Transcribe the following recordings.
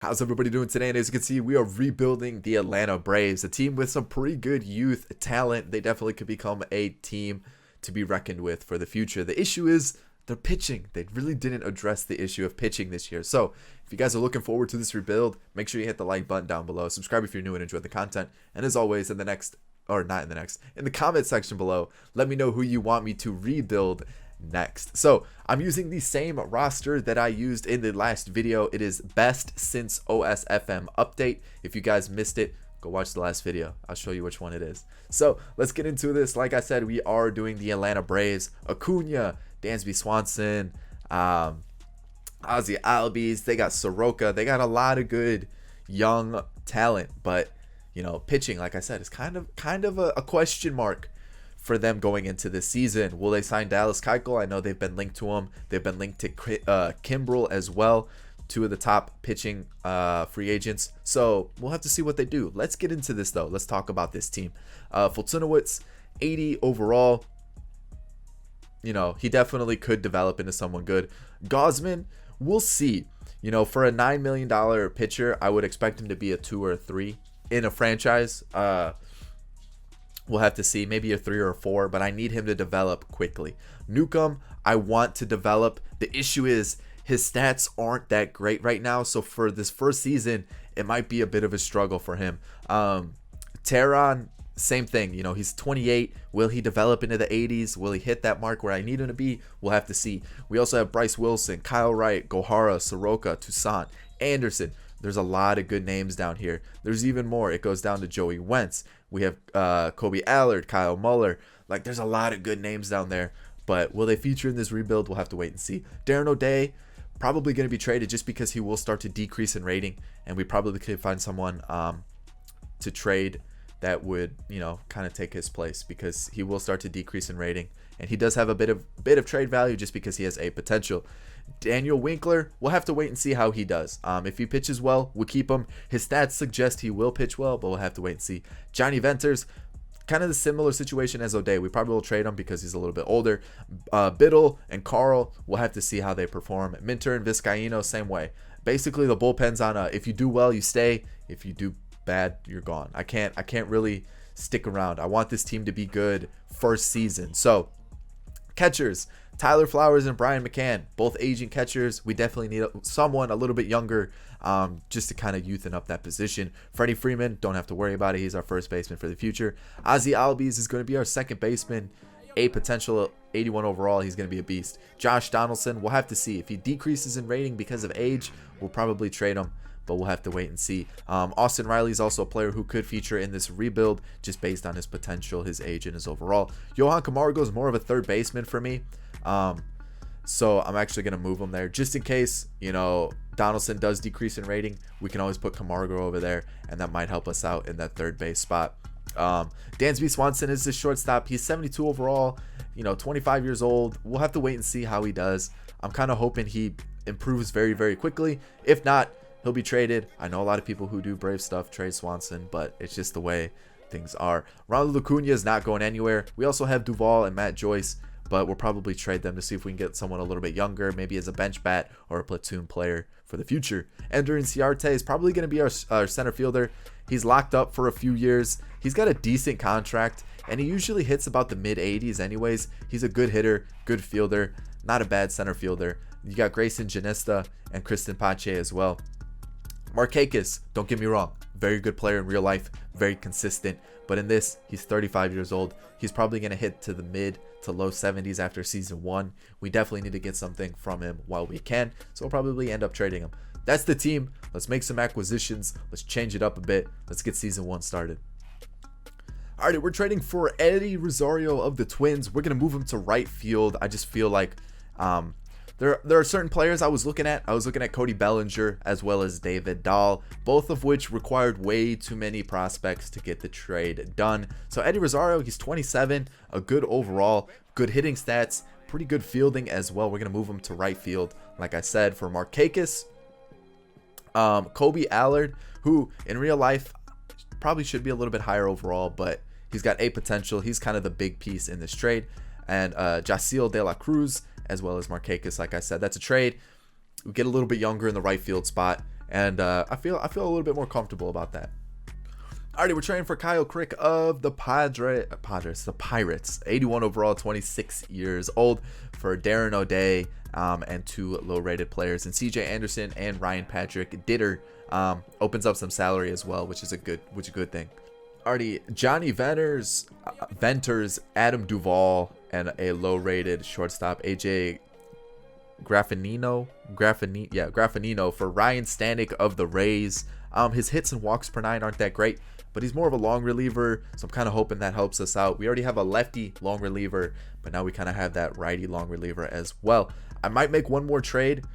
How's everybody doing today? And as you can see, we are rebuilding the Atlanta Braves, a team with some pretty good youth talent. They definitely could become a team to be reckoned with for the future. The issue is their pitching. They really didn't address the issue of pitching this year. So if you guys are looking forward to this rebuild, make sure you hit the like button down below. Subscribe if you're new and enjoy the content. And as always, in the comment section below, let me know who you want me to rebuild next. So I'm using the same roster that I used in the last video. It is best since OSFM update. If you guys missed it, go watch the last video. I'll show you which one it is. So let's get into this. Like I said, we are doing the Atlanta Braves. Acuna, Dansby Swanson, Ozzy Albies. They got Soroka. They got a lot of good young talent, but you know, pitching, like I said, is kind of a question mark for them going into this season. Will they sign Dallas Keuchel? I know they've been linked to him. They've been linked to Kimbrel as well, two of the top pitching free agents. So we'll have to see what they do. Let's get into this though. Let's talk about this team. Fultonowicz, 80 overall. You know, he definitely could develop into someone good. Gausman, we'll see. You know, for a $9 million pitcher, I would expect him to be a 2 or a 3 in a franchise. We'll have to see, maybe a 3 or a 4, but I need him to develop quickly. Newcomb, I want to develop. The issue is his stats aren't that great right now, so for this first season, it might be a bit of a struggle for him. Teheran, same thing. You know, he's 28. Will he develop into the 80s? Will he hit that mark where I need him to be? We'll have to see. We also have Bryce Wilson, Kyle Wright, Gohara, Soroka, Toussaint, Anderson. There's a lot of good names down here. There's even more. It goes down to Joey Wentz. We have Kobe Allard, Kyle Muller. Like, there's a lot of good names down there. But will they feature in this rebuild? We'll have to wait and see. Darren O'Day, probably going to be traded just because he will start to decrease in rating. And we probably could find someone to trade that would, you know, kind of take his place, because he will start to decrease in rating. And he does have a bit of trade value just because he has a potential. Daniel Winkler, we'll have to wait and see how he does. If he pitches well, we'll keep him. His stats suggest he will pitch well, but we'll have to wait and see. Johnny Venters, kind of the similar situation as O'Day. We probably will trade him because he's a little bit older. Biddle and Carl, we'll have to see how they perform. Minter and Vizcaíno, same way. Basically, the bullpen's on if you do well, you stay. If you do bad, you're gone. I can't really stick around. I want this team to be good first season. So catchers, Tyler Flowers and Brian McCann, both aging catchers. We definitely need someone a little bit younger, just to kind of youthen up that position. Freddie Freeman, don't have to worry about it. He's our first baseman for the future. Ozzy Albies is going to be our second baseman, a potential 81 overall. He's going to be a beast. Josh Donaldson, we'll have to see. If he decreases in rating because of age, we'll probably trade him, but we'll have to wait and see. Austin Riley is also a player who could feature in this rebuild just based on his potential, his age, and his overall. Johan Camargo is more of a third baseman for me. So I'm actually going to move him there just in case, you know, Donaldson does decrease in rating. We can always put Camargo over there, and that might help us out in that third base spot. Dansby Swanson is the shortstop. He's 72 overall, you know, 25 years old. We'll have to wait and see how he does. I'm kind of hoping he improves very, very quickly. If not, he'll be traded. I know a lot of people who do Brave stuff trade Swanson, but it's just the way things are. Ronald Acuna is not going anywhere. We also have Duvall and Matt Joyce, but we'll probably trade them to see if we can get someone a little bit younger, maybe as a bench bat or a platoon player for the future. Ender Inciarte is probably going to be our center fielder. He's locked up for a few years. He's got a decent contract, and he usually hits about the mid-80s anyways. He's a good hitter, good fielder, not a bad center fielder. You got Grayson Janista and Kristen Pache as well. Markakis, don't get me wrong, very good player in real life, very consistent, but in this, he's 35 years old. He's probably going to hit to the mid to low 70s after season 1. We definitely need to get something from him while we can, so we'll probably end up trading him. That's the team. Let's make some acquisitions. Let's change it up a bit. Let's get season 1 started. Alright, we're trading for Eddie Rosario of the Twins. We're going to move him to right field. I just feel like there are certain players I was looking at. I was looking at Cody Bellinger as well as David Dahl, both of which required way too many prospects to get the trade done. So Eddie Rosario, he's 27, a good overall, good hitting stats, pretty good fielding as well. We're going to move him to right field, like I said. For Markakis, Kobe Allard, who in real life probably should be a little bit higher overall, but he's got a potential. He's kind of the big piece in this trade. And Jaciel De La Cruz, as well as Markakis, like I said. That's a trade. We get a little bit younger in the right field spot, and I feel a little bit more comfortable about that. Alrighty, we're trading for Kyle Crick of the Pirates. 81 overall, 26 years old, for Darren O'Day and 2 low-rated players, and CJ Anderson and Ryan Patrick. Ditter opens up some salary as well, which is a good thing. Alrighty, Johnny Venters, Adam Duvall, and a low-rated shortstop, AJ Graffinino for Ryan Stanek of the Rays. His hits and walks per 9 aren't that great, but he's more of a long reliever, so I'm kind of hoping that helps us out. We already have a lefty long reliever, but now we kind of have that righty long reliever as well. I might make one more trade,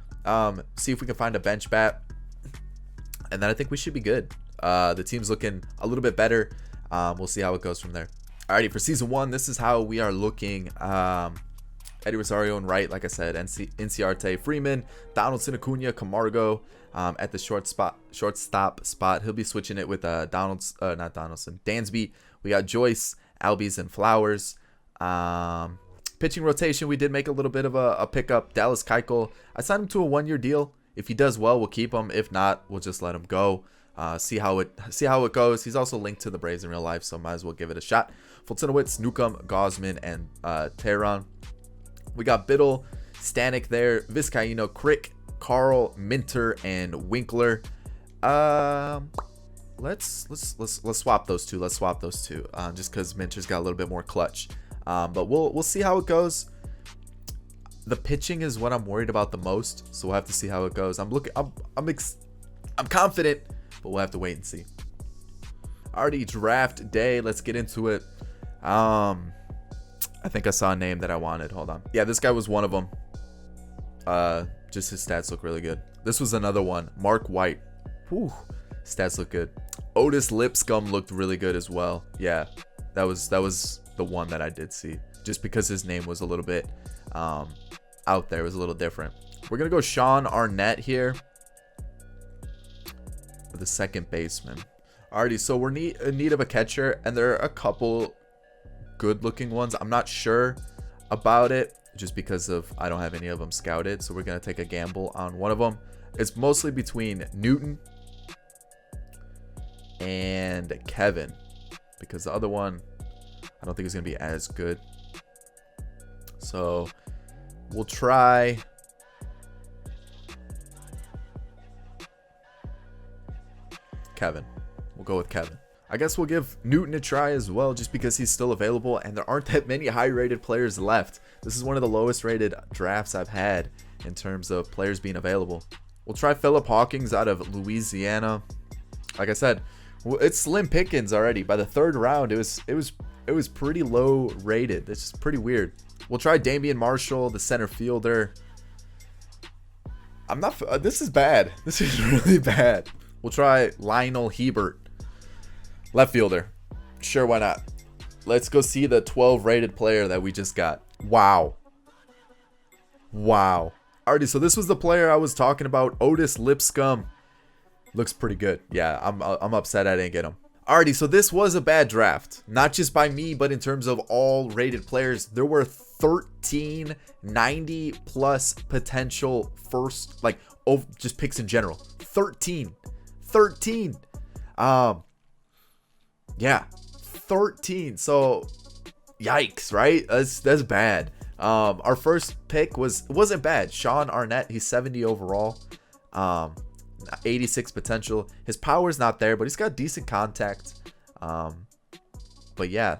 see if we can find a bench bat, and then I think we should be good. The team's looking a little bit better. We'll see how it goes from there. Alrighty, for season 1, this is how we are looking. Eddie Rosario and right, like I said, Inciarte, Freeman, Donaldson, Acuna, Camargo at the shortstop spot. He'll be switching it with Dansby. We got Joyce, Albies, and Flowers. Pitching rotation, we did make a little bit of a pickup. Dallas Keuchel, I signed him to a 1-year deal. If he does well, we'll keep him. If not, we'll just let him go. See how it goes. He's also linked to the Braves in real life, so might as well give it a shot. Fultonowicz, Newcomb, Gosman, and Tehran. We got Biddle, Stanek there, Vizcaíno, Crick, Carl, Minter, and Winkler. Let's swap those two. Just because Minter's got a little bit more clutch. But we'll see how it goes. The pitching is what I'm worried about the most, so we'll have to see how it goes. I'm confident, but we'll have to wait and see. Already draft day. Let's get into it. I think I saw a name that I wanted. Hold on. Yeah, this guy was one of them. Just his stats look really good. This was another one. Mark White. Whew. Stats look good. Otis Lipscomb looked really good as well. Yeah, that was the one that I did see. Just because his name was a little bit out there. It was a little different. We're going to go Sean Arnett here for the second baseman. Alrighty, so we're in need of a catcher, and there are a couple good looking ones. I'm not sure about it just because of I don't have any of them scouted, so we're gonna take a gamble on one of them. It's mostly between Newton and Kevin, because the other one I don't think is gonna be as good. So we'll try Kevin. We'll go with Kevin. I guess we'll give Newton a try as well, just because he's still available and there aren't that many high-rated players left. This is one of the lowest-rated drafts I've had in terms of players being available. We'll try Philip Hawkins out of Louisiana. Like I said, it's slim pickings already. By the 3rd round, it was pretty low-rated. It's just pretty weird. We'll try Damian Marshall, the center fielder. This is bad. This is really bad. We'll try Lionel Hebert, left fielder. Sure, why not? Let's go see the 12 rated player that we just got. Wow. Alrighty, so this was the player I was talking about. Otis Lipscomb. Looks pretty good. Yeah, I'm upset I didn't get him. Alrighty, so this was a bad draft. Not just by me, but in terms of all rated players. There were 13 90 plus potential first, just picks in general. 13. Yeah, 13. So yikes, right? That's bad. Our first pick wasn't bad. Sean Arnett, he's 70 overall, 86 potential. His power's not there, but he's got decent contact. But yeah,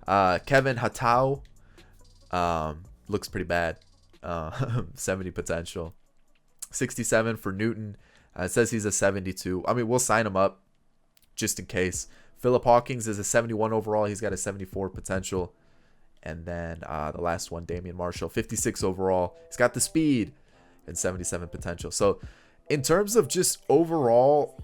Kevin Hatau looks pretty bad. 70 potential, 67 for Newton. It says he's a 72. I mean, we'll sign him up just in case. Philip Hawkins is a 71 overall. He's got a 74 potential. And then the last one, Damian Marshall, 56 overall. He's got the speed and 77 potential. So in terms of just overall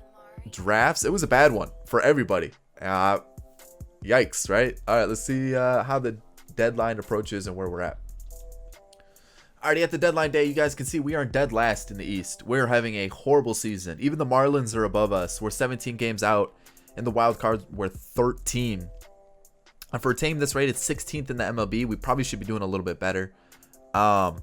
drafts, it was a bad one for everybody. Yikes, right? All right, let's see how the deadline approaches and where we're at. Alrighty, at the deadline day, you guys can see we are dead last in the East. We're having a horrible season. Even the Marlins are above us. We're 17 games out. In the wild card, we're 13. And for a team that's rated 16th in the MLB, we probably should be doing a little bit better. Yeah,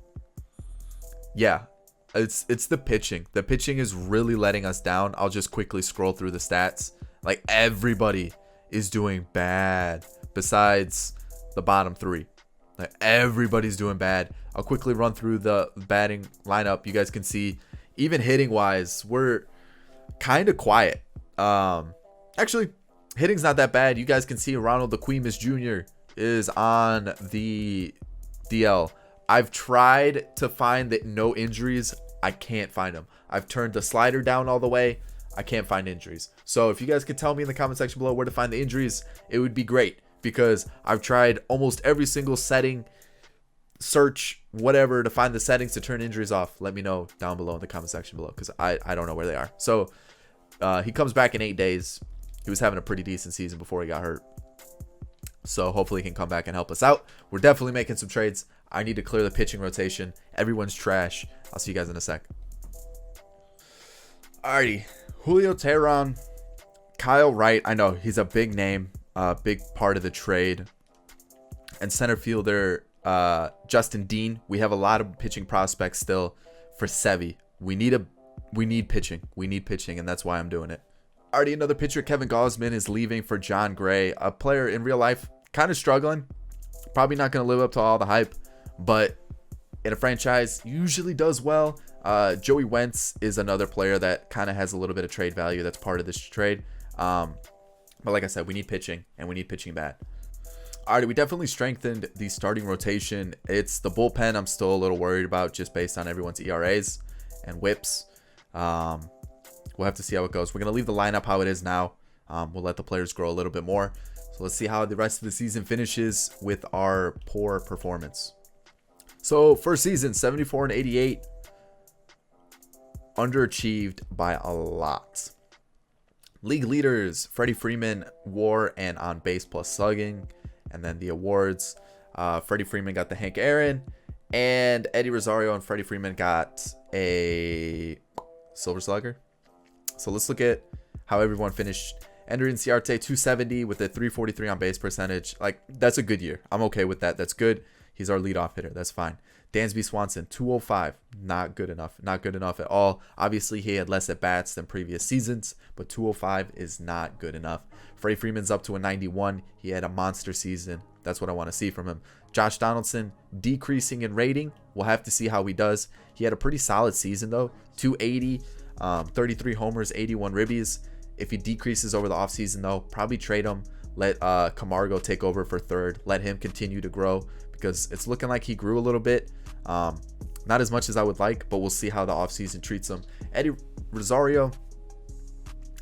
It's the pitching. The pitching is really letting us down. I'll just quickly scroll through the stats. Like, everybody is doing bad besides the bottom three. Like, everybody's doing bad. I'll quickly run through the batting lineup. You guys can see, even hitting wise, we're kind of quiet. Actually, hitting's not that bad. You guys can see Ronald Aquinas Jr. is on the DL. I've tried to find that no injuries. I can't find them. I've turned the slider down all the way. I can't find injuries. So if you guys could tell me in the comment section below where to find the injuries, it would be great, because I've tried almost every single setting, search, whatever, to find the settings to turn injuries off. Let me know down below in the comment section below, because I don't know where they are. So he comes back in 8 days. He was having a pretty decent season before he got hurt. So hopefully he can come back and help us out. We're definitely making some trades. I need to clear the pitching rotation. Everyone's trash. I'll see you guys in a sec. Alrighty. Julio Teheran, Kyle Wright. I know he's a big name, big part of the trade. And center fielder Justin Dean. We have a lot of pitching prospects still for Sevy. We need pitching. We need pitching, and that's why I'm doing it. Already another pitcher, Kevin Gausman, is leaving for John Gray, a player in real life kind of struggling. Probably not going to live up to all the hype, but in a franchise usually does well. Joey Wentz is another player that kind of has a little bit of trade value. That's part of this trade. But like I said, we need pitching, and we need pitching bad. Alright, we definitely strengthened the starting rotation. It's the bullpen I'm still a little worried about, just based on everyone's ERAs and whips. We'll have to see how it goes. We're going to leave the lineup how it is now. We'll let the players grow a little bit more. So let's see how the rest of the season finishes with our poor performance. So first season, 74 and 88. Underachieved by a lot. League leaders, Freddie Freeman, WAR and on base plus slugging. And then the awards, Freddie Freeman got the Hank Aaron, and Eddie Rosario and Freddie Freeman got a Silver Slugger. So let's look at how everyone finished. Ender Inciarte, 270 with a 343 on base percentage. Like, that's a good year. I'm okay with that. That's good. He's our leadoff hitter. That's fine. Dansby Swanson, 205. Not good enough. Not good enough at all. Obviously, he had less at bats than previous seasons, but 205 is not good enough. Freddie Freeman's up to a 91. He had a monster season. That's what I want to see from him. Josh Donaldson, decreasing in rating. We'll have to see how he does. He had a pretty solid season, though. 280, 33 homers, 81 ribbies. If he decreases over the offseason, though, probably trade him. Let Camargo take over for third. Let him continue to grow, because it's looking like he grew a little bit. Not as much as I would like, but we'll see how the offseason treats him. Eddie Rosario,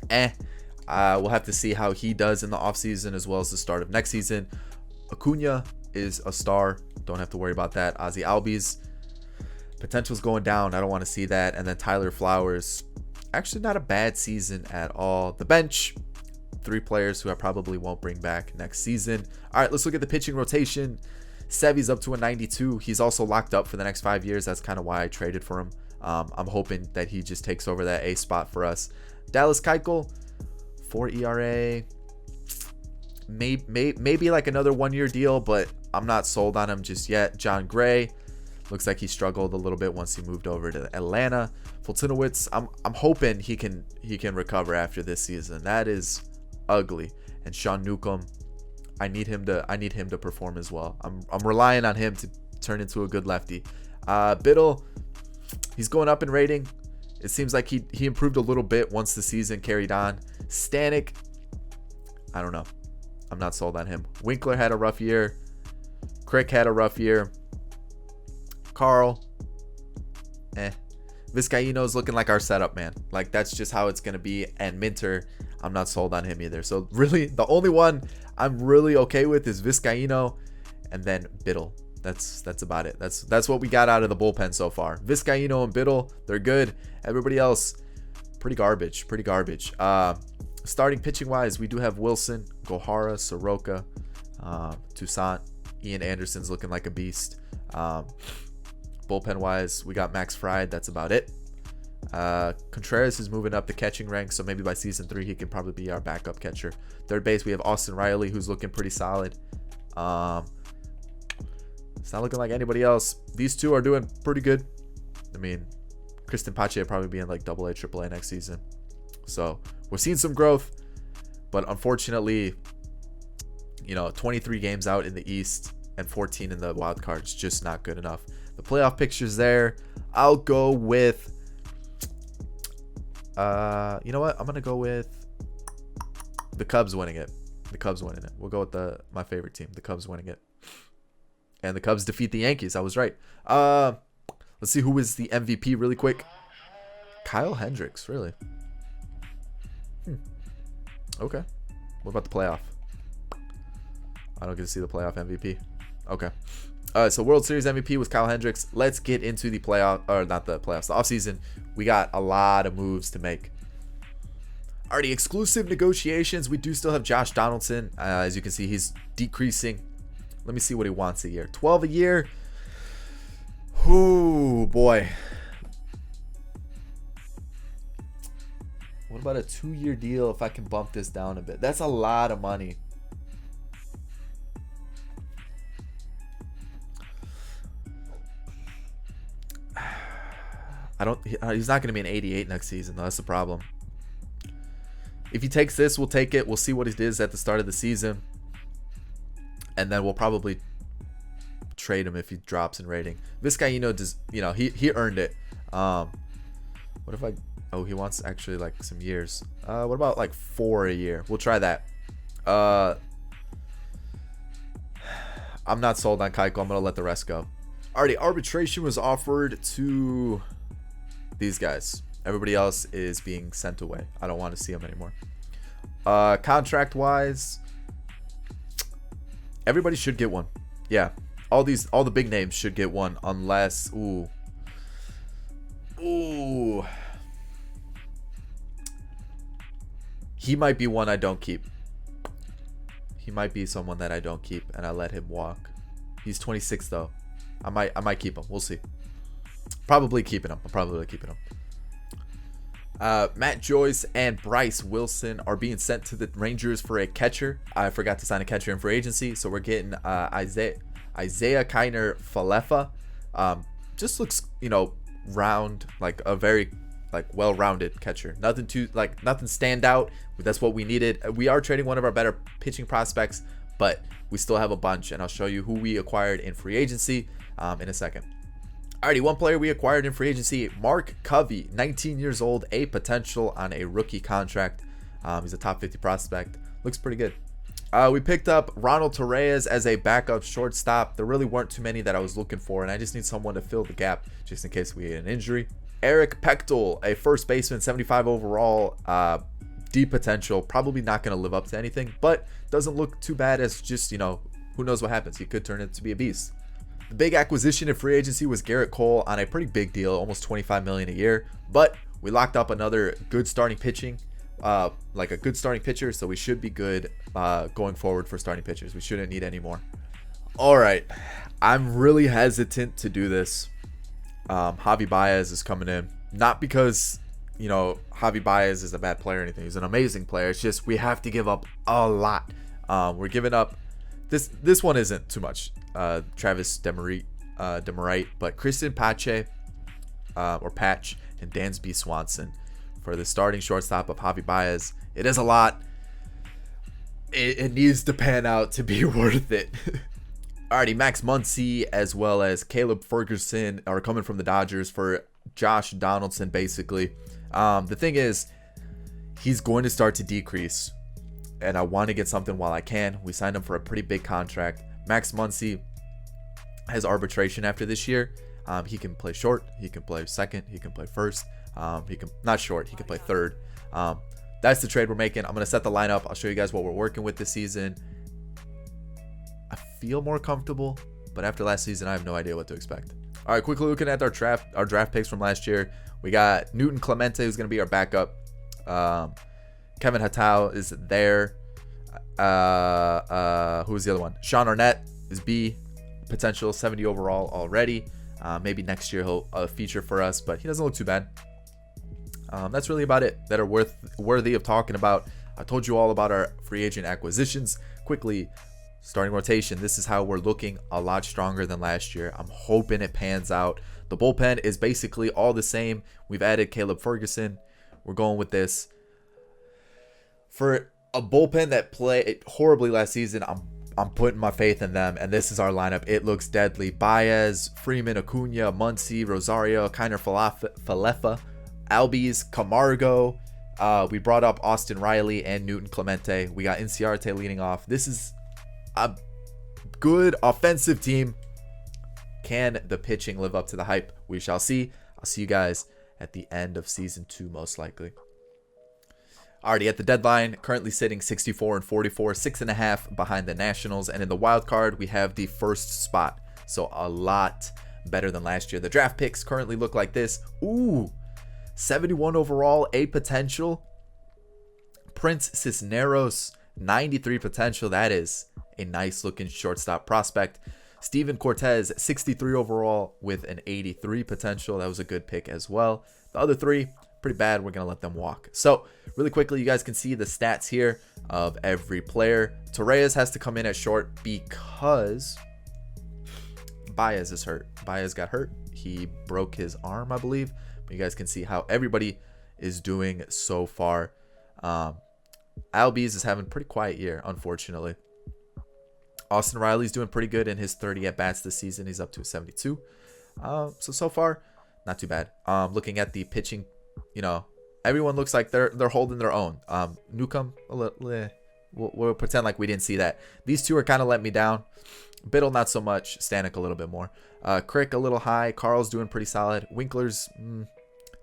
we'll have to see how he does in the offseason as well as the start of next season. Acuna is a star. Don't have to worry about that. Ozzy Albies, potential's going down. I don't want to see that. And then Tyler Flowers, actually not a bad season at all. The bench, 3 players who I probably won't bring back next season. All right, let's look at the pitching rotation. Sevy's up to a 92. He's also locked up for the next 5 years. That's kind of why I traded for him. I'm hoping that he just takes over that A spot for us. Dallas Keuchel, 4 ERA. Maybe like another 1-year deal, but I'm not sold on him just yet. John Gray, looks like he struggled a little bit once he moved over to Atlanta. Fultonowicz, I'm hoping he can recover after this season. That is ugly. And Sean Newcomb, I need him to perform as well. I'm relying on him to turn into a good lefty. Biddle, he's going up in rating. It seems like he improved a little bit once the season carried on. Stanek, I don't know. I'm not sold on him. Winkler had a rough year. Crick had a rough year. Carl, Vizcaíno's looking like our setup man. Like, that's just how it's going to be. And Minter, I'm not sold on him either. So really, the only one I'm really okay with is Vizcaíno, and then Biddle. That's about it. That's what we got out of the bullpen so far. Vizcaíno and Biddle, they're good. Everybody else, pretty garbage. Starting pitching wise, we do have Wilson, Gohara, Soroka, Toussaint. Ian Anderson's looking like a beast. Bullpen wise, we got Max Fried. That's about it. Contreras is moving up the catching ranks, so maybe by season 3 he can probably be our backup catcher. Third base, we have Austin Riley, who's looking pretty solid. It's not looking like anybody else. These two are doing pretty good. I mean, Kristen Pache will probably be in like AA, AAA next season. So we're seeing some growth, but unfortunately, 23 games out in the East and 14 in the wild card is just not good enough. The playoff picture's there. I'll go with, you know what? I'm going to go with the Cubs winning it. The Cubs winning it. We'll go with my favorite team, the Cubs winning it. And the Cubs defeat the Yankees. I was right. Let's see who is the MVP really quick. Kyle Hendricks, really? Okay. What about the playoff? I don't get to see the playoff MVP. Okay. So World Series MVP was Kyle Hendricks. Let's get into the playoff, or not the playoffs, the offseason. We got a lot of moves to make. Already exclusive negotiations. We do still have Josh Donaldson. As you can see, he's decreasing. Let me see what he wants a year. 12 a year. Ooh, boy. What about a 2-year deal if I can bump this down a bit? That's a lot of money. He's not going to be an 88 next season, though. That's the problem. If he takes this, we'll take it. We'll see what it is at the start of the season. And then we'll probably trade him if he drops in rating. Vizcaíno does, he earned it. What if he wants actually like some years. What about like 4 a year? We'll try that. I'm not sold on Keiko. I'm going to let the rest go. Alrighty, arbitration was offered to these guys. Everybody else is being sent away. I don't want to see them anymore. Contract wise, everybody should get one. Yeah, all the big names should get one, unless he might be one I don't keep. He might be someone that I don't keep and I let him walk. He's 26 though. I might keep him. We'll see. Probably keeping him. I'm probably keeping him. Matt Joyce and Bryce Wilson are being sent to the Rangers for a catcher. I forgot to sign a catcher in free agency, so we're getting Isaiah Kiner Falefa. Just looks, round, like a very well-rounded catcher. Nothing stand out. That's what we needed. We are trading one of our better pitching prospects, but we still have a bunch, and I'll show you who we acquired in free agency in a second. Alrighty, one player we acquired in free agency, Mark Covey, 19 years old, a potential on a rookie contract. He's a top 50 prospect. Looks pretty good. We picked up Ronald Torreyes as a backup shortstop. There really weren't too many that I was looking for, and I just need someone to fill the gap just in case we get an injury. Eric Pechtel, a first baseman, 75 overall, deep potential. Probably not going to live up to anything, but doesn't look too bad as just, who knows what happens. He could turn into be a beast. The big acquisition in free agency was Gerrit Cole on a pretty big deal, almost $25 million a year. But we locked up another good starting pitching, like a good starting pitcher, so we should be good going forward for starting pitchers. We shouldn't need any more. All right, I'm really hesitant to do this. Javi Baez is coming in, not because Javi Baez is a bad player or anything. He's an amazing player. It's just we have to give up a lot. We're giving up. This one isn't too much. Travis Demerite, but Kristen Pache or Patch and Dansby Swanson for the starting shortstop of Javi Baez. It is a lot. It needs to pan out to be worth it. Alrighty, Max Muncie as well as Caleb Ferguson are coming from the Dodgers for Josh Donaldson, basically. The thing is, he's going to start to decrease, and I want to get something while I can. We signed him for a pretty big contract. Max Muncie has arbitration after this year. He can play short, he can play second, he can play first. He can not short, he can play third. That's the trade we're making. I'm going to set the lineup. I'll show you guys what we're working with this season. I feel more comfortable, but after last season, I have no idea what to expect. All right, quickly looking at our draft picks from last year. We got Newton Clemente, who's going to be our backup. Kevin Hatau is there. Who's the other one? Sean Arnett is B, potential 70 overall already. Maybe next year he'll feature for us, but he doesn't look too bad. That's really about it that are worthy of talking about. I told you all about our free agent acquisitions. Quickly, starting rotation. This is how we're looking, a lot stronger than last year. I'm hoping it pans out. The bullpen is basically all the same. We've added Caleb Ferguson. We're going with this. For a bullpen that played horribly last season, I'm putting my faith in them, and this is our lineup. It looks deadly. Baez, Freeman, Acuna, Muncie, Rosario, Kiner Falefa, Albies, Camargo. We brought up Austin Riley and Newton Clemente. We got Inciarte leading off. This is a good offensive team. Can the pitching live up to the hype? We shall see. I'll see you guys at the end of season 2, most likely. Already at the deadline, currently sitting 64 and 44, 6.5 behind the Nationals. And in the wild card, we have the first spot. So a lot better than last year. The draft picks currently look like this. Ooh, 71 overall, A potential. Prince Cisneros, 93 potential. That is a nice looking shortstop prospect. Steven Cortez, 63 overall with an 83 potential. That was a good pick as well. The other 3, pretty bad. We're going to let them walk. So really quickly, you guys can see the stats here of every player. Torres has to come in at short because Baez is hurt. Baez got hurt. He broke his arm, I believe. But you guys can see how everybody is doing so far. Albies is having a pretty quiet year, unfortunately. Austin Riley's doing pretty good in his 30 at-bats this season. He's up to 72. So far, not too bad. Looking at the pitching, you know, everyone looks like they're holding their own. Newcomb, a little, we'll pretend like we didn't see that. These 2 are kind of letting me down. Biddle, not so much. Stanek, a little bit more. Crick, a little high. Carl's doing pretty solid. Winkler's,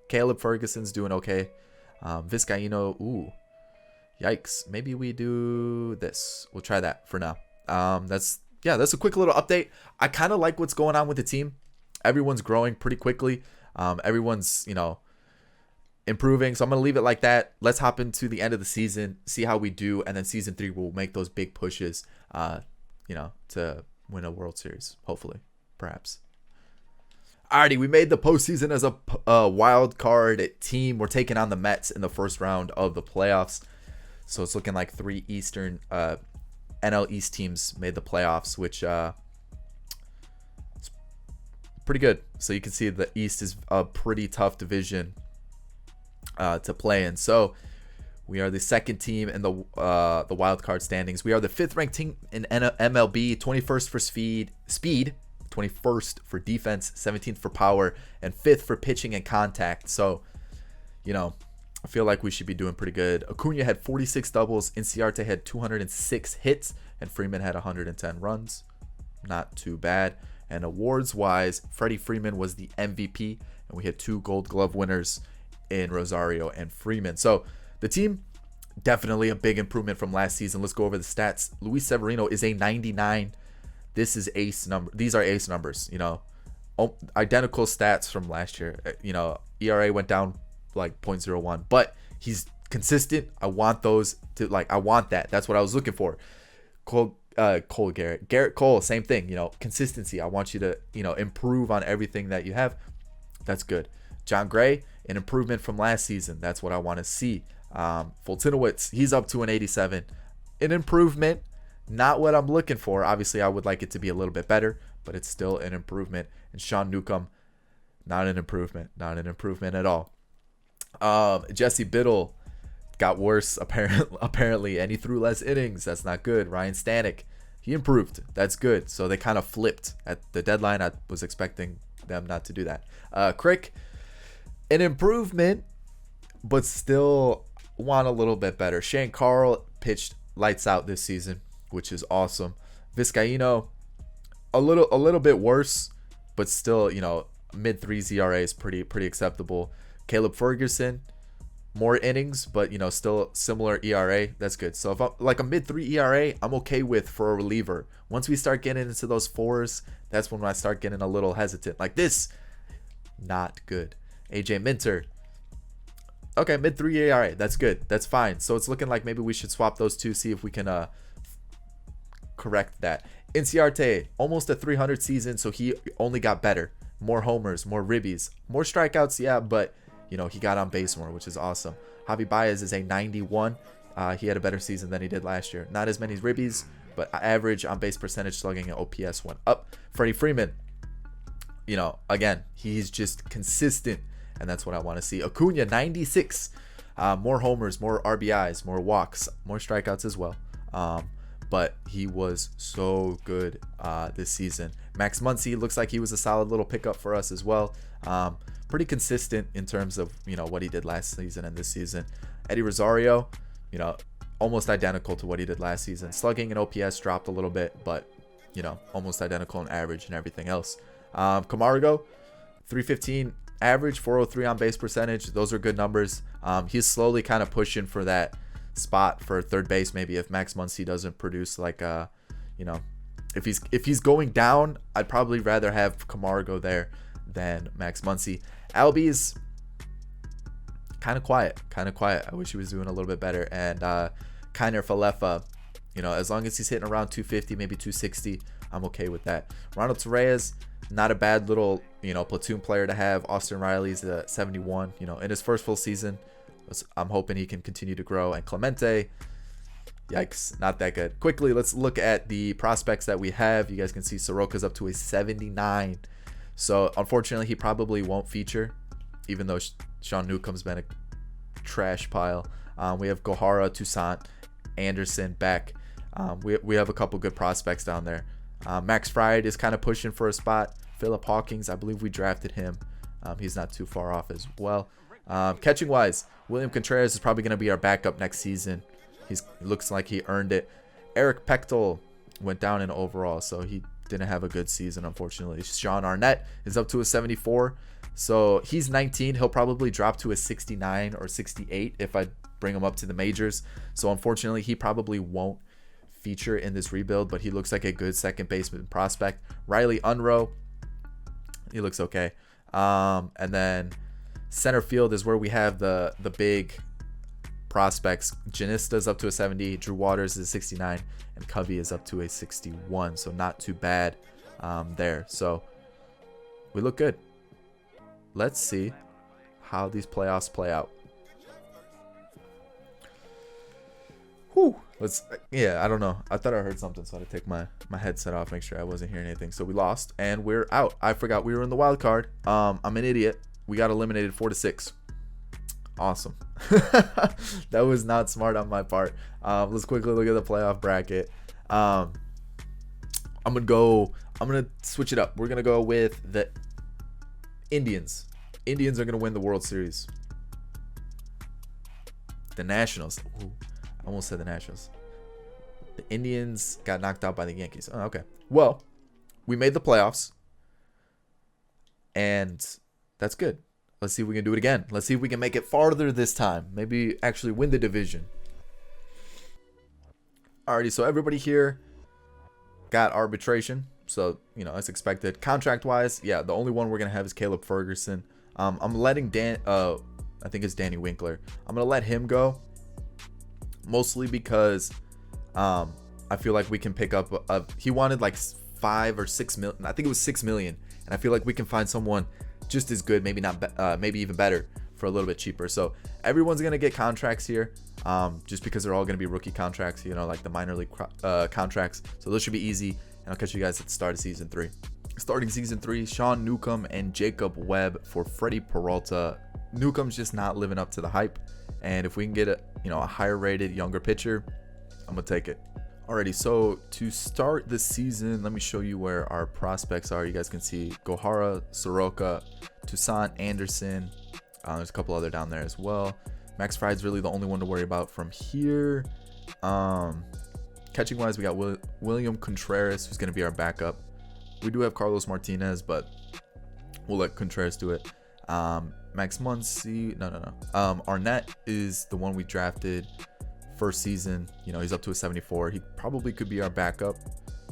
Caleb Ferguson's doing okay. Vizcaino, ooh, yikes. Maybe we do this. We'll try that for now. That's a quick little update. I kind of like what's going on with the team. Everyone's growing pretty quickly. Everyone's, you know, improving. So I'm going to leave it like that. Let's hop into the end of the season, see how we do. And then season 3, we'll make those big pushes, you know, to win a World Series, hopefully, perhaps. Alrighty, we made the postseason as a wild card team. We're taking on the Mets in the first round of the playoffs. So it's looking like 3 Eastern, NL East teams made the playoffs, which is pretty good. So you can see the East is a pretty tough division to play in. So we are the second team in the wild card standings. We are the 5th ranked team in MLB, 21st for speed, 21st for defense, 17th for power, and 5th for pitching and contact. So, you know, I feel like we should be doing pretty good. Acuna had 46 doubles. Inciarte had 206 hits. And Freeman had 110 runs. Not too bad. And awards-wise, Freddie Freeman was the MVP. And we had 2 Gold Glove winners in Rosario and Freeman. So the team, definitely a big improvement from last season. Let's go over the stats. Luis Severino is a 99. This is ace number. These are ace numbers, you know. Identical stats from last year. You know, ERA went down like 0.01, but he's consistent. I want those to, like, I want that. That's what I was looking for. Gerrit Cole, same thing, you know, consistency. I want you to, you know, improve on everything that you have. That's good. John Gray, an improvement from last season. That's what I want to see. Fultonowicz, he's up to an 87. An improvement, not what I'm looking for. Obviously, I would like it to be a little bit better, but it's still an improvement. And Sean Newcomb, not an improvement at all. Jesse Biddle got worse apparently, and he threw less innings. That's not good. Ryan Stanek, he improved. That's good. So they kind of flipped at the deadline. I was expecting them not to do that. Crick, an improvement, but still want a little bit better. Shane Carl pitched lights out this season, which is awesome. Vizcaino, a little bit worse, but still, you know, mid-3s ERA is pretty acceptable. Caleb Ferguson, more innings, but, you know, still similar ERA. That's good. So if I'm like a mid-3 ERA, I'm okay with for a reliever. Once we start getting into those 4s, that's when I start getting a little hesitant. Like this, not good. AJ Minter, okay, mid-3 ERA. That's good. That's fine. So it's looking like maybe we should swap those 2, see if we can correct that. Inciarte, almost a 300 season, so he only got better. More homers, more ribbies, more strikeouts, yeah, but, you know, he got on base more, which is awesome. Javi Baez is a 91. He had a better season than he did last year. Not as many ribbies, but average on base percentage, slugging, and OPS went up. Freddie Freeman, again, he's just consistent, and that's what I want to see. Acuna, 96. More homers, more RBIs, more walks, more strikeouts as well. But he was so good this season. Max Muncie looks like he was a solid little pickup for us as well. Pretty consistent in terms of what he did last season and this season. Eddie Rosario, almost identical to what he did last season. Slugging and OPS dropped a little bit, but almost identical in average and everything else. Camargo, 315 average, 403 on base percentage. Those are good numbers. He's slowly kind of pushing for that spot for third base. Maybe if Max Muncy doesn't produce if he's going down, I'd probably rather have Camargo there than Max Muncy. Albies, kind of quiet. I wish he was doing a little bit better. And Kiner Falefa, as long as he's hitting around 250, maybe 260, I'm okay with that. Ronald Torreyes, not a bad little platoon player to have. Austin Riley's a 71, in his first full season. I'm hoping he can continue to grow. And Clemente, yikes, not that good. Quickly, let's look at the prospects that we have. You guys can see Soroka's up to a 79. So unfortunately, he probably won't feature, even though Sean Newcomb's been a trash pile. We have Gohara, Toussaint, Anderson, Beck. We have a couple good prospects down there. Max Fried is kind of pushing for a spot. Philip Hawkins, I believe we drafted him. He's not too far off as well. Catching wise, William Contreras is probably going to be our backup next season. He looks like he earned it. Eric Pechtel went down in overall, so he didn't have a good season, unfortunately. Sean Arnett is up to a 74. So he's 19. He'll probably drop to a 69 or 68 if I bring him up to the majors. So unfortunately, he probably won't feature in this rebuild, but he looks like a good second baseman prospect. Riley Unroe, he looks okay. And then center field is where we have the big prospects. Janista's up to a 70, Drew Waters is a 69, and Covey is up to a 61. So not too bad there. So we look good. Let's see how these playoffs play out. Whew. I don't know. I thought I heard something, so I had to take my headset off, make sure I wasn't hearing anything. So we lost, and we're out. I forgot we were in the wild card. I'm an idiot. We got eliminated 4-6. Awesome. That was not smart on my part. Let's quickly look at the playoff bracket. I'm gonna switch it up. We're gonna go with the Indians. Indians are gonna win the World Series. The Nationals. Ooh, I almost said the Nationals. The Indians got knocked out by the Yankees. Oh, okay. Well, we made the playoffs, and that's good. Let's see if we can do it again. Let's see if we can make it farther this time. Maybe actually win the division. Alrighty, so everybody here got arbitration. So, as expected. Contract-wise, yeah, the only one we're going to have is Caleb Ferguson. I'm letting I think it's Danny Winkler. I'm going to let him go. Mostly because I feel like we can pick up he wanted like 5 or 6 million. I think it was 6 million. And I feel like we can find someone just as good, maybe not, maybe even better for a little bit cheaper. So everyone's going to get contracts here just because they're all going to be rookie contracts, like the minor league contracts. So those should be easy. And I'll catch you guys at the start of season 3. Starting season 3, Sean Newcomb and Jacob Webb for Freddie Peralta. Newcomb's just not living up to the hype. And if we can get a higher rated younger pitcher, I'm going to take it. Alrighty, so to start the season, let me show you where our prospects are. You guys can see Gohara, Soroka, Toussaint, Anderson. There's a couple other down there as well. Max Fried's really the only one to worry about from here. Catching wise, we got William Contreras, who's going to be our backup. We do have Carlos Martinez, but we'll let Contreras do it. Max Muncy, no. Arnett is the one we drafted first season. He's up to a 74. He probably could be our backup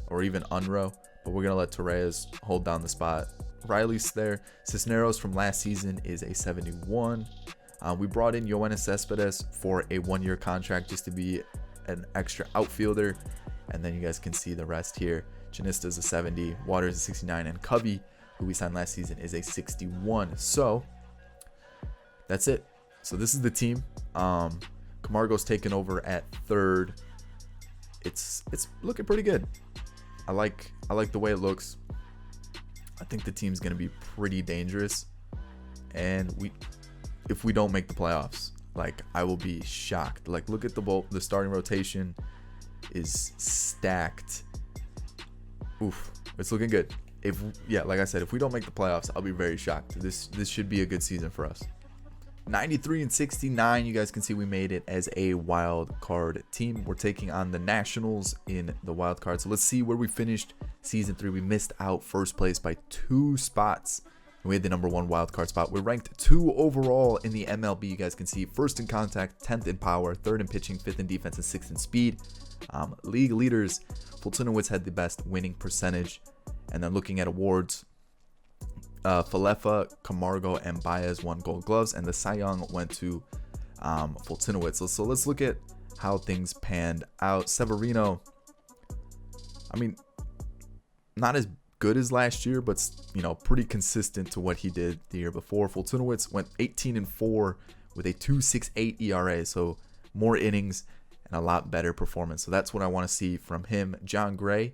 or even Unroe, but we're going to let Torreyes hold down the spot. Riley's there. Cisneros from last season is a 71. We brought in Yoenis Cespedes for a 1-year contract just to be an extra outfielder. And then you guys can see the rest here. Janista's a 70, Waters is a 69, and Covey, who we signed last season, is a 61. So that's it. So this is the team. Camargo's taken over at third. It's looking pretty good. I like the way it looks. I think the team's going to be pretty dangerous. And if we don't make the playoffs, like, I will be shocked. Like, look at the starting rotation is stacked. Oof, it's looking good. Like I said, if we don't make the playoffs, I'll be very shocked. This should be a good season for us. 93-69, you guys can see we made it as a wild card team. We're taking on the Nationals in the wild card. So let's see where we finished season 3. We missed out first place by 2 spots. We had the number 1 wild card spot. We're ranked 2 overall in the MLB. You guys can see 1st in contact, 10th in power, 3rd in pitching, 5th in defense, and 6th in speed. League leaders, Fultonowicz had the best winning percentage. And then looking at awards, Falefa, Camargo, and Baez won Gold Gloves, and the Cy Young went to Fultonowicz. So let's look at how things panned out. Severino, I mean, not as good as last year, but pretty consistent to what he did the year before. Fultonowicz went 18-4 with a 2.68 ERA, so more innings and a lot better performance. So that's what I want to see from him. John Gray,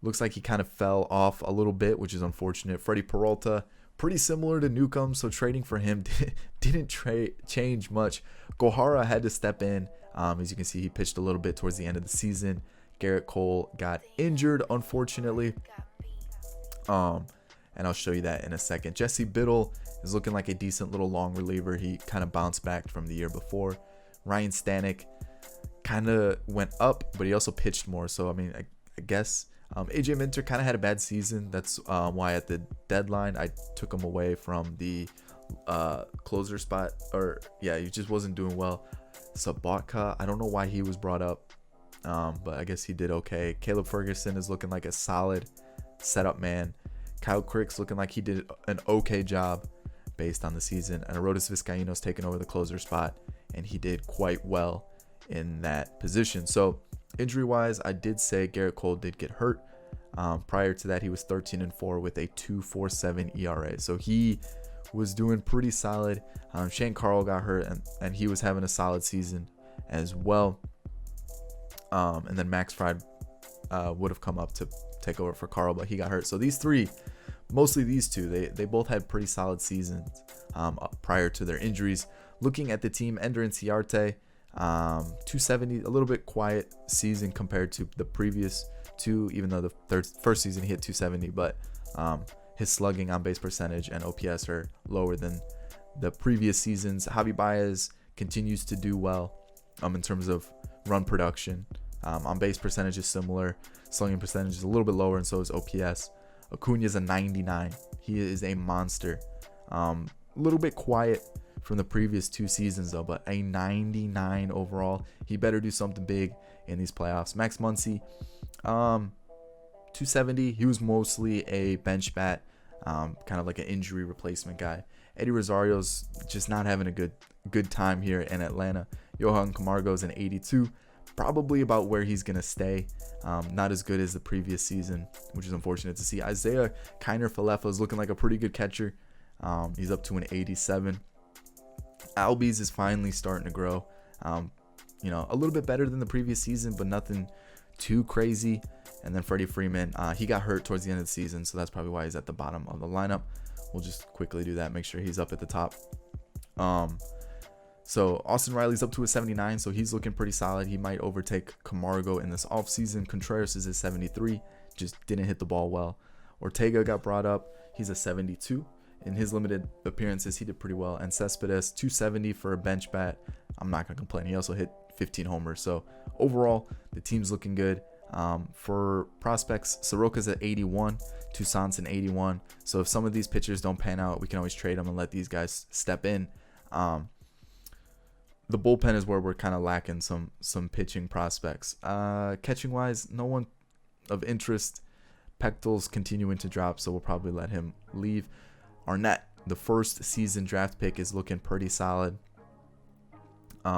looks like he kind of fell off a little bit, which is unfortunate. Freddie Peralta, pretty similar to Newcomb, so trading for him didn't change much. Gohara had to step in. As you can see, he pitched a little bit towards the end of the season. Gerrit Cole got injured, unfortunately. And I'll show you that in a second. Jesse Biddle is looking like a decent little long reliever. He kind of bounced back from the year before. Ryan Stanek kind of went up, but he also pitched more. So, I mean, I guess... AJ Minter kind of had a bad season. That's why at the deadline I took him away from the closer spot. He just wasn't doing well. Sabatka, I don't know why he was brought up, but I guess he did okay. Caleb Ferguson is looking like a solid setup man. Kyle Crick's looking like he did an okay job based on the season. And Arodys Vizcaíno's taken over the closer spot, and he did quite well in that position. So injury-wise, I did say Gerrit Cole did get hurt. Prior to that, he was 13-4 with a 2.47 ERA. So he was doing pretty solid. Shane Carl got hurt, and he was having a solid season as well. And then Max Fried would have come up to take over for Carl, but he got hurt. So these three, mostly these two, they both had pretty solid seasons prior to their injuries. Looking at the team, Ender Inciarte, 270, a little bit quiet season compared to the previous two, even though the first season he hit 270, but his slugging, on base percentage, and OPS are lower than the previous seasons. Javi Baez continues to do well in terms of run production. On base percentage is similar, slugging percentage is a little bit lower, and so is OPS. Acuna's a 99. He is a monster. A little bit quiet from the previous two seasons though, but a 99 overall. He better do something big in these playoffs. Max Muncie, 270. He was mostly a bench bat, kind of like an injury replacement guy. Eddie Rosario's just not having a good time here in Atlanta. Johan Camargo's an 82, probably about where he's gonna stay. Not as good as the previous season, which is unfortunate to see. Isaiah Kiner Falefa is looking like a pretty good catcher. He's up to an 87. Albies is finally starting to grow. A little bit better than the previous season, but nothing too crazy. And then Freddie Freeman, he got hurt towards the end of the season, so that's probably why he's at the bottom of the lineup. We'll just quickly do that, make sure he's up at the top. So Austin Riley's up to a 79, so he's looking pretty solid. He might overtake Camargo in this offseason. Contreras is a 73, just didn't hit the ball well. Ortega got brought up. He's a 72. In his limited appearances, he did pretty well. And Cespedes, 270 for a bench bat. I'm not going to complain. He also hit 15 homers. So overall, the team's looking good. For prospects, Soroka's at 81, Toussaint's an 81. So if some of these pitchers don't pan out, we can always trade them and let these guys step in. The bullpen is where we're kind of lacking some pitching prospects. Catching wise, no one of interest. Pechtel's continuing to drop, so we'll probably let him leave. Arnett, the first season draft pick, is looking pretty solid.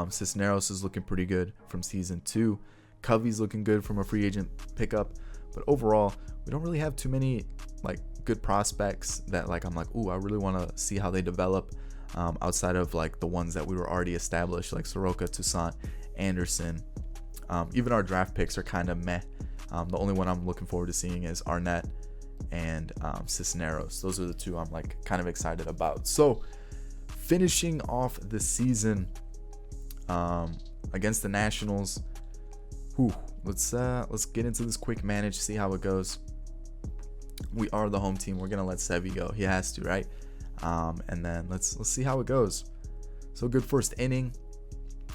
Cisneros is looking pretty good from season 2. Covey's looking good from a free agent pickup. But overall, we don't really have too many good prospects that I'm like, ooh, I really want to see how they develop. Outside of the ones that we were already established, like Soroka, Toussaint, Anderson. Even our draft picks are kind of meh. The only one I'm looking forward to seeing is Arnett. and Cisneros. Those are the two I'm like kind of excited about. So finishing off the season against the Nationals. Let's get into this quick manage, see how it goes. We are the home team. We're gonna let Sevy go. He has to, right? And then let's see how it goes. So good first inning.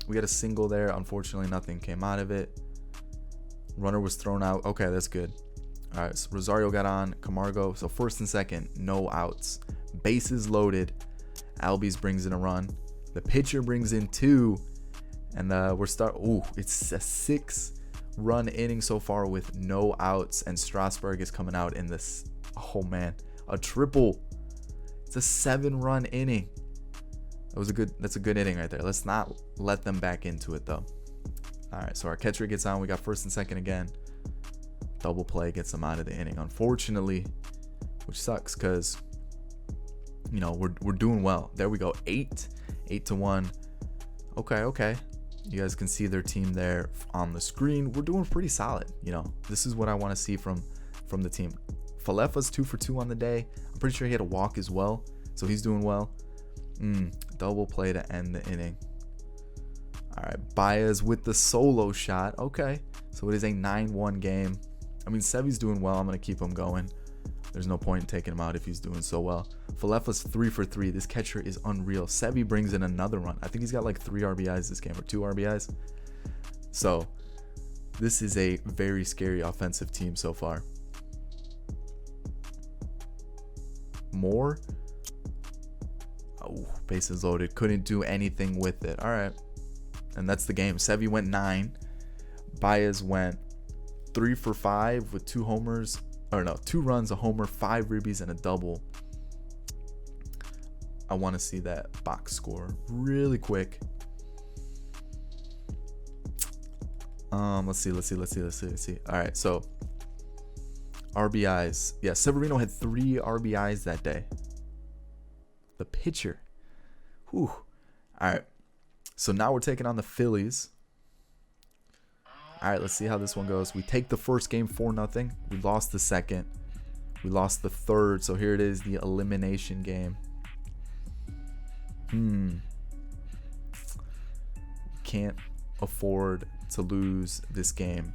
We got a single there. Unfortunately, nothing came out of it. Runner was thrown out. Okay, that's good. All right, so Rosario got on. Camargo. So first and second, no outs. Bases loaded. Albies brings in a run. The pitcher brings in 2. And it's a 6-run inning so far with no outs. And Strasburg is coming out in this. Oh, man. A triple. It's a 7-run inning. That's a good inning right there. Let's not let them back into it, though. All right, so our catcher gets on. We got first and second again. Double play gets them out of the inning, unfortunately, which sucks because, you know, we're doing well. There we go. 8-1. Okay. You guys can see their team there on the screen. We're doing pretty solid. You know, this is what I want to see from the team. Falefa's 2 for 2 on the day. I'm pretty sure he had a walk as well, so he's doing well. Double play to end the inning. All right, Baez with the solo shot. Okay, so it is a 9-1 game. I mean, Sevy's doing well. I'm going to keep him going. There's no point in taking him out if he's doing so well. Falefa's 3 for 3. This catcher is unreal. Sevy brings in another run. I think he's got like 3 RBIs this game, or 2 RBIs. So this is a very scary offensive team so far. More. Oh, bases loaded. Couldn't do anything with it. All right. And that's the game. Sevy went 9. Baez went 3 for 5 with 2 homers. Or no, 2 runs, a homer, 5 ribbies, and a double. I want to see that box score really quick. Let's see. All right, so RBIs. Yeah, Severino had 3 RBIs that day. The pitcher. Whew. All right. So now we're taking on the Phillies. All right, let's see how this one goes. We take the first game 4-0. We lost the second. We lost the third. So here it is, the elimination game. Can't afford to lose this game.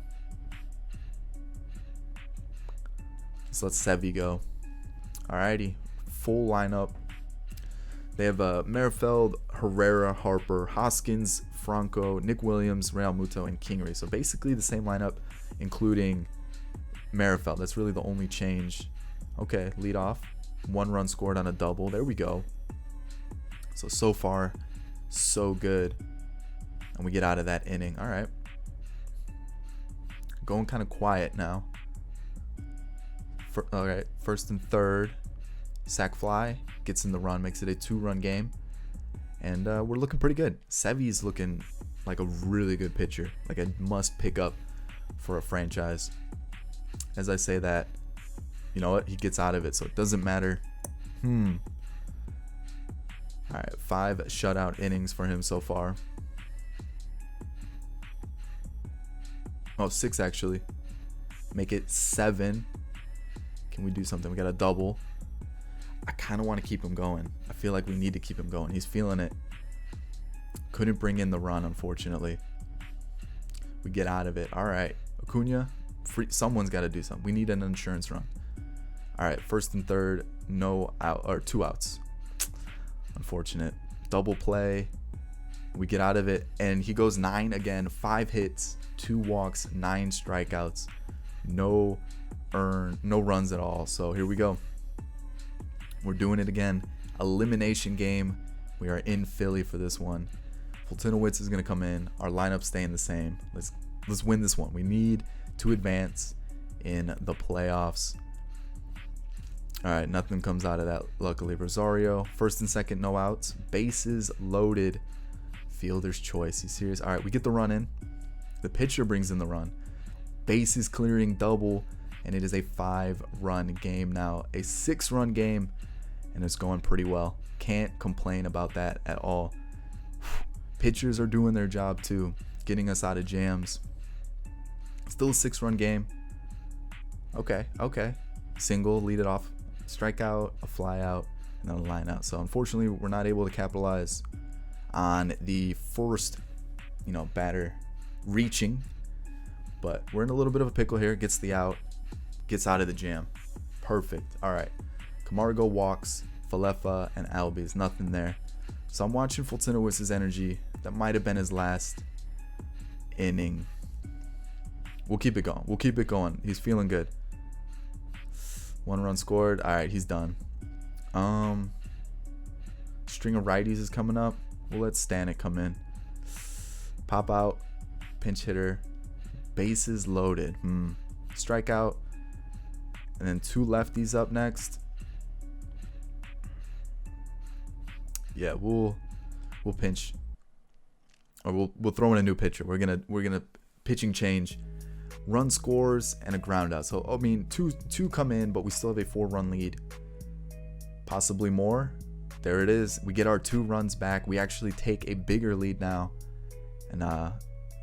So let's Sevy go. Alrighty, full lineup. They have Merrifield, Herrera, Harper, Hoskins, Franco, Nick Williams, Real Muto, and Kingery. So basically the same lineup, including Merrifield. That's really the only change. Okay, lead off. 1 run scored on a double. There we go. So far, so good. And we get out of that inning. All right. Going kind of quiet now. All right, first and third. Sack fly. Gets in the run. Makes it a 2-run game. And we're looking pretty good. Sevy's looking like a really good pitcher. Like a must pick up for a franchise. As I say that, you know what? He gets out of it, so it doesn't matter. All right, 5 shutout innings for him so far. Oh, 6 actually. Make it 7. Can we do something? We got a double. I kind of want to keep him going. I feel like we need to keep him going. He's feeling it. Couldn't bring in the run, unfortunately. We get out of it. All right, Acuna. Someone's got to do something. We need an insurance run. All right, first and third, no out or 2 outs. Unfortunate. Double play. We get out of it, and he goes 9 again. 5 hits, 2 walks, 9 strikeouts, no runs at all. So here we go. We're doing it again. Elimination game. We are in Philly for this one. Fultonowicz is gonna come in. Our lineup's staying the same. Let's win this one. We need to advance in the playoffs. All right, nothing comes out of that. Luckily, Rosario. First and second, no outs. Bases loaded. Fielder's choice. You serious? All right, we get the run in. The pitcher brings in the run. Bases clearing double, and it is a 5-run game now. A 6-run game, and it's going pretty well. Can't complain about that at all. Pitchers are doing their job too, getting us out of jams. Still a 6-run game. Okay. single, lead it off, strikeout, a fly out, and then a line out. So unfortunately, we're not able to capitalize on the first, batter reaching, but we're in a little bit of a pickle here. Gets the out, gets out of the jam. Perfect. All right. Camargo walks, Falefa, and Albies. Nothing there. So I'm watching Fultinowicz's energy. That might have been his last inning. We'll keep it going. We'll keep it going. He's feeling good. 1 run scored. All right, he's done. String of righties is coming up. We'll let Stanek come in. Pop out. Pinch hitter. Bases loaded. Strikeout. And then 2 lefties up next. Yeah, we'll pinch, or we'll throw in a new pitcher. We're gonna pitching change. Run scores and a ground out. So I mean, two come in, but we still have a 4-run lead. Possibly more. There it is. We get our 2 runs back. We actually take a bigger lead now, and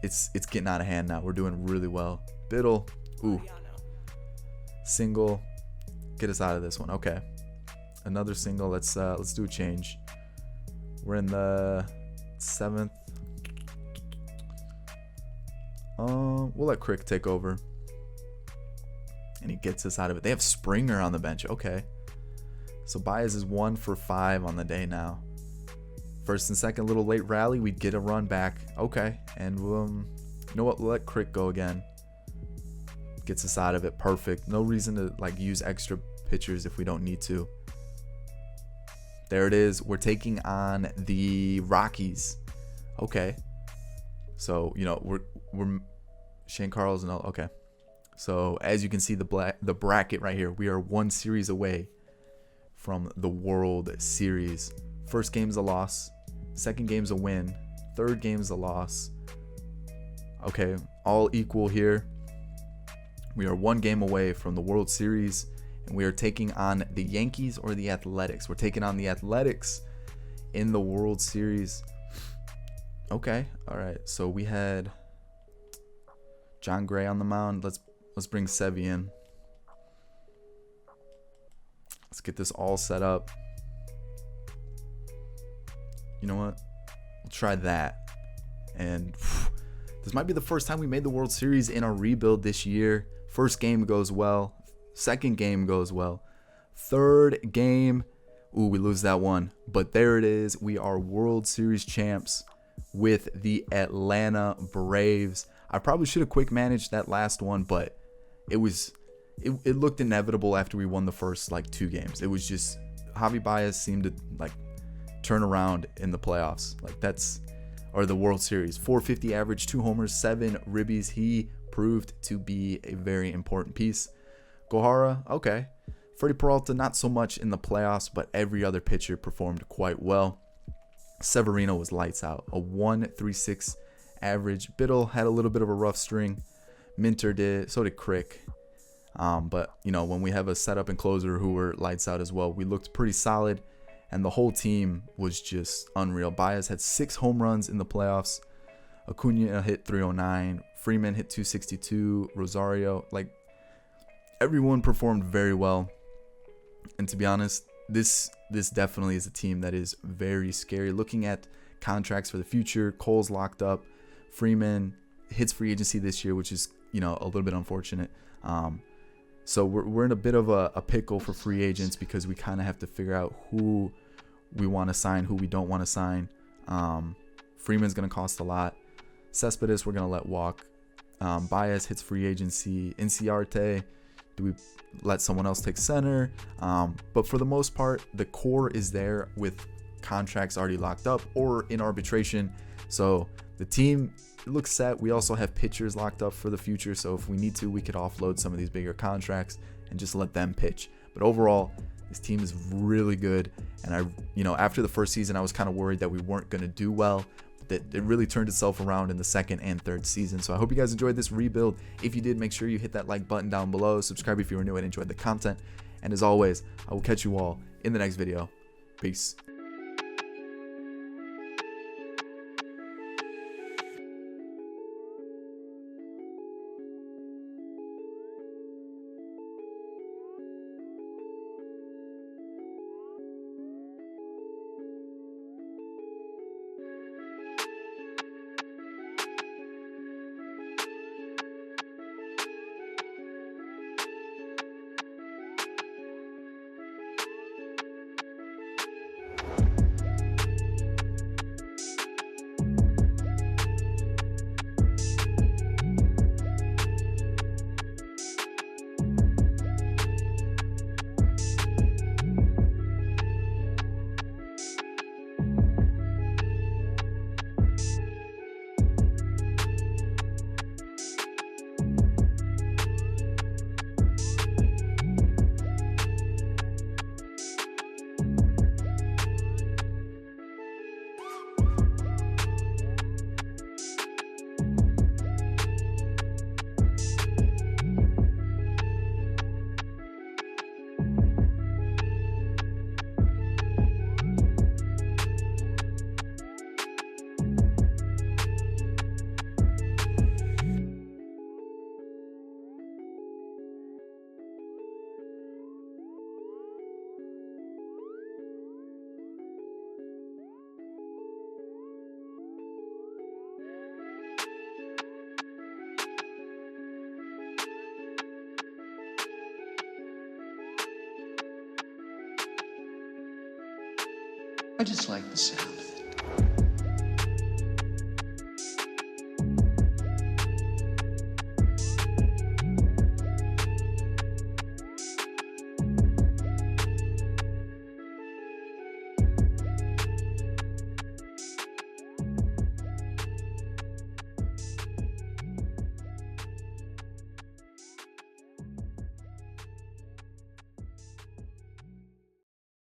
it's getting out of hand now. We're doing really well. Biddle, ooh, single, get us out of this one. Okay, another single. Let's do a change. We're in the 7th. We'll let Crick take over. And he gets us out of it. They have Springer on the bench. Okay. So Baez is 1 for 5 on the day now. First and second, little late rally. We'd get a run back. Okay. And you know what? We'll let Crick go again. Gets us out of it. Perfect. No reason to use extra pitchers if we don't need to. There it is. We're taking on the Rockies. Okay. So, we're Shane Carl's and all. Okay. So, as you can see, the bracket right here, we are 1 series away from the World Series. First game's a loss. Second game's a win. Third game's a loss. Okay. All equal here. We are 1 game away from the World Series. And we are taking on the Yankees or the Athletics. We're taking on the Athletics in the World Series. Okay. All right. So we had John Gray on the mound. Let's bring Sevy in. Let's get this all set up. You know what? We'll try that. And this might be the first time we made the World Series in our rebuild this year. First game goes well. Second game goes well. Third game, ooh, we lose that one. But there it is. We are World Series champs with the Atlanta Braves. I probably should have quick managed that last one, but it looked inevitable after we won the first 2 games. It was just Javi Baez seemed to turn around in the playoffs. Or the World Series. 450 average, 2 homers, 7 ribbies. He proved to be a very important piece. Gohara, okay. Freddie Peralta, not so much in the playoffs, but every other pitcher performed quite well. Severino was lights out. A 1.36 average. Biddle had a little bit of a rough string. Minter did. So did Crick. But, when we have a setup and closer who were lights out as well, we looked pretty solid. And the whole team was just unreal. Baez had 6 home runs in the playoffs. Acuna hit 309. Freeman hit 262. Rosario, everyone performed very well. And to be honest, this definitely is a team that is very scary. Looking at contracts for the future, Cole's locked up. Freeman hits free agency this year, which is, a little bit unfortunate. So we're in a bit of a pickle for free agents because we kind of have to figure out who we want to sign, who we don't want to sign. Freeman's going to cost a lot. Cespedes, we're going to let walk. Baez hits free agency. Inciarte, do we let someone else take center? But for the most part, the core is there with contracts already locked up or in arbitration. So the team looks set. We also have pitchers locked up for the future. So if we need to, we could offload some of these bigger contracts and just let them pitch. But overall, this team is really good. And after the first season, I was kind of worried that we weren't going to do well. That it really turned itself around in the second and third season. So I hope you guys enjoyed this rebuild. If you did, make sure you hit that like button down below. Subscribe if you were new and enjoyed the content. And as always, I will catch you all in the next video. Peace. I just like the sound.